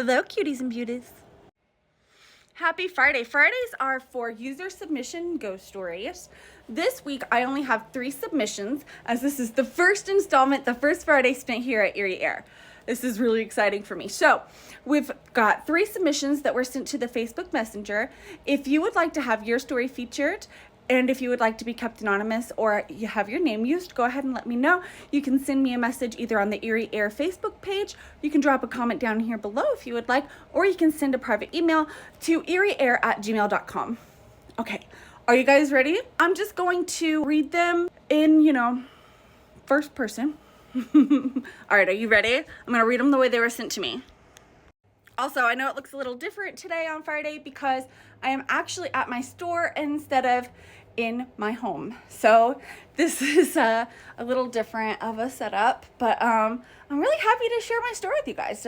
Hello, cuties and beauties. Happy Friday. Fridays are for user submission ghost stories. This week, I only have 3 submissions, as this is the first installment, the first Friday spent here at Eerie Air. This is really exciting for me. So, we've got 3 submissions that were sent to the Facebook Messenger. If you would like to have your story featured, and if you would like to be kept anonymous or you have your name used, go ahead and let me know. You can send me a message either on the Eerie Air Facebook page. You can drop a comment down here below if you would like, or you can send a private email to eerieair@gmail.com. Okay, are you guys ready? I'm just going to read them in, first person. All right, are you ready? I'm going to read them the way they were sent to me. Also, I know it looks a little different today on Friday because I am actually at my store instead of in my home. So this is a little different of a setup, but I'm really happy to share my story with you guys.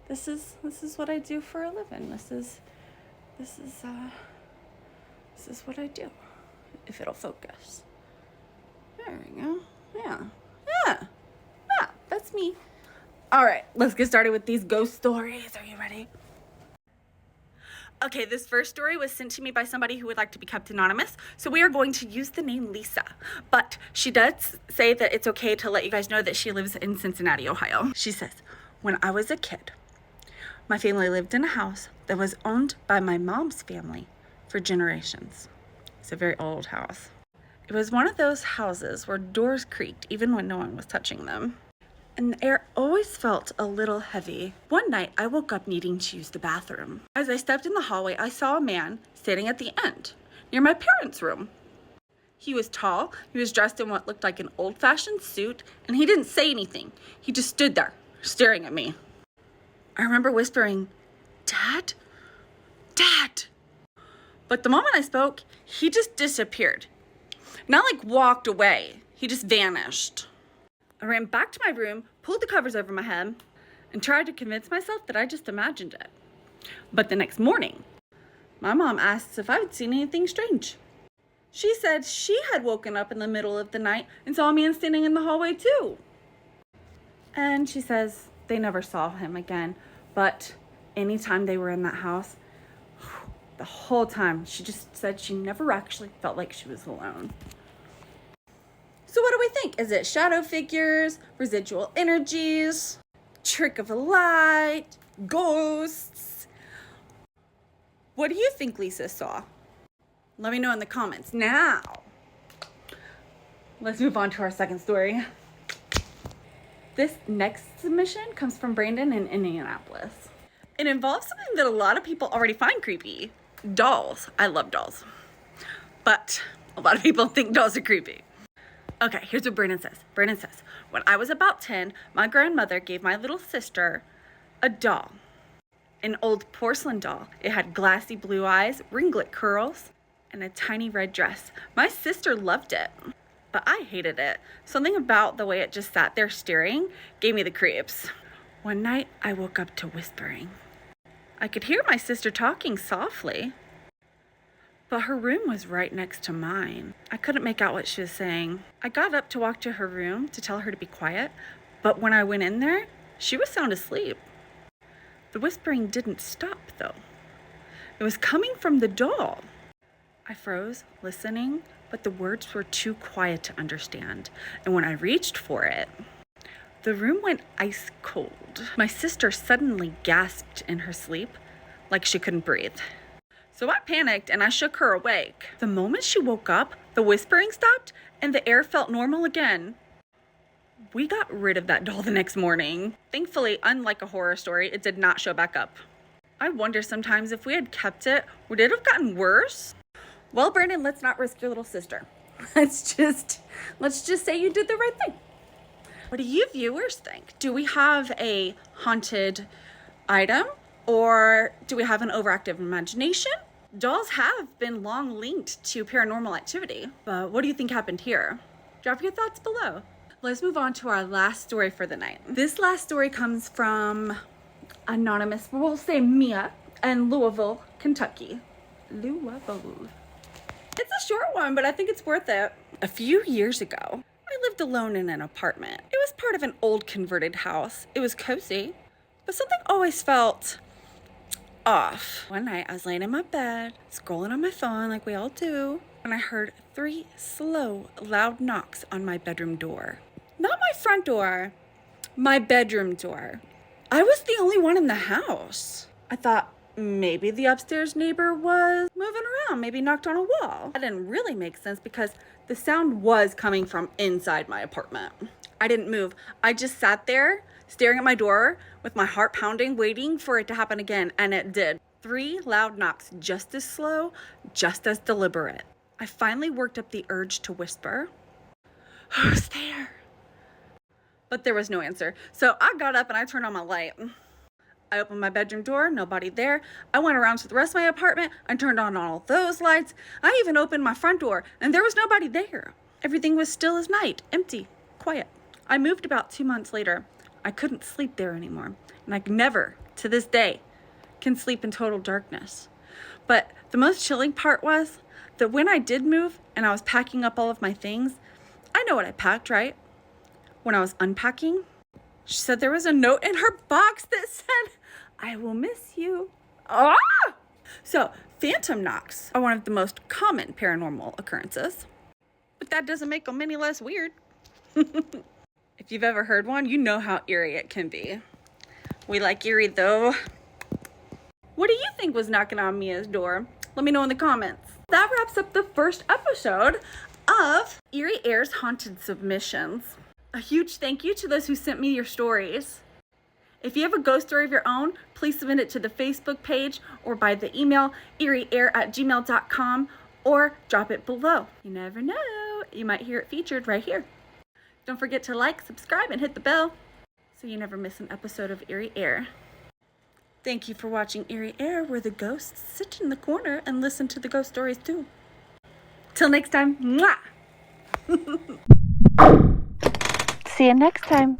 This is what I do for a living. This is what I do. If it'll focus. There we go. Yeah, that's me. All right, let's get started with these ghost stories. Are you ready? Okay, this first story was sent to me by somebody who would like to be kept anonymous, so we are going to use the name Lisa. But she does say that it's okay to let you guys know that she lives in Cincinnati, Ohio. She says, when I was a kid, my family lived in a house that was owned by my mom's family for generations. It's a very old house. It was one of those houses where doors creaked even when no one was touching them. And the air always felt a little heavy. One night, I woke up needing to use the bathroom. As I stepped in the hallway, I saw a man standing at the end, near my parents' room. He was tall, he was dressed in what looked like an old-fashioned suit, and he didn't say anything. He just stood there, staring at me. I remember whispering, "Dad? Dad!" But the moment I spoke, he just disappeared. Not like walked away, he just vanished. I ran back to my room, pulled the covers over my head, and tried to convince myself that I just imagined it. But the next morning, my mom asked if I'd seen anything strange. She said she had woken up in the middle of the night and saw a man standing in the hallway too. And she says they never saw him again, but anytime they were in that house, the whole time, she just said she never actually felt like she was alone. So what do we think? Is it shadow figures, residual energies, trick of a light, ghosts? What do you think Lisa saw? Let me know in the comments. Now, let's move on to our second story. This next submission comes from Brandon in Indianapolis. It involves something that a lot of people already find creepy. Dolls. I love dolls. But a lot of people think dolls are creepy. Okay, here's what Brandon says. Brandon says, when I was about 10, my grandmother gave my little sister a doll. An old porcelain doll. It had glassy blue eyes, ringlet curls, and a tiny red dress. My sister loved it, but I hated it. Something about the way it just sat there staring gave me the creeps. One night, I woke up to whispering. I could hear my sister talking softly, but her room was right next to mine. I couldn't make out what she was saying. I got up to walk to her room to tell her to be quiet, but when I went in there, she was sound asleep. The whispering didn't stop, though. It was coming from the doll. I froze, listening, but the words were too quiet to understand, and when I reached for it, the room went ice cold. My sister suddenly gasped in her sleep, like she couldn't breathe. So I panicked and I shook her awake. The moment she woke up, the whispering stopped and the air felt normal again. We got rid of that doll the next morning. Thankfully, unlike a horror story, it did not show back up. I wonder sometimes if we had kept it, would it have gotten worse? Well, Brandon, let's not risk your little sister. Let's just say you did the right thing. What do you viewers think? Do we have a haunted item? Or do we have an overactive imagination? Dolls have been long linked to paranormal activity, but what do you think happened here? Drop your thoughts below. Let's move on to our last story for the night. This last story comes from anonymous, we'll say Mia, in Louisville, Kentucky. Louisville. It's a short one, but I think it's worth it. A few years ago, I lived alone in an apartment. It was part of an old converted house. It was cozy, But something always felt off. One night I was laying in my bed, scrolling on my phone like we all do, and I heard 3 slow, loud knocks on my bedroom door. Not my front door, my bedroom door. I was the only one in the house. I thought maybe the upstairs neighbor was moving around, maybe knocked on a wall. That didn't really make sense because the sound was coming from inside my apartment. I didn't move. I just sat there staring at my door with my heart pounding, waiting for it to happen again, and it did. 3 loud knocks, just as slow, just as deliberate. I finally worked up the urge to whisper, "Who's there?" But there was no answer. So I got up and I turned on my light. I opened my bedroom door, nobody there. I went around to the rest of my apartment. I turned on all those lights. I even opened my front door and there was nobody there. Everything was still as night, empty, quiet. I moved about 2 months later. I couldn't sleep there anymore. And I never, to this day, can sleep in total darkness. But the most chilling part was that when I did move and I was packing up all of my things, I know what I packed, right? When I was unpacking, she said there was a note in her box that said, "I will miss you." Ah! So, phantom knocks are one of the most common paranormal occurrences. But that doesn't make them any less weird. If you've ever heard one, you know how eerie it can be. We like eerie though. What do you think was knocking on Mia's door? Let me know in the comments. That wraps up the first episode of Eerie Air's Haunted Submissions. A huge thank you to those who sent me your stories. If you have a ghost story of your own, please submit it to the Facebook page or by the email eerieair@gmail.com or drop it below. You never know, you might hear it featured right here. Don't forget to like, subscribe, and hit the bell so you never miss an episode of Eerie Air. Thank you for watching Eerie Air, where the ghosts sit in the corner and listen to the ghost stories too. Till next time, mwah! See you next time.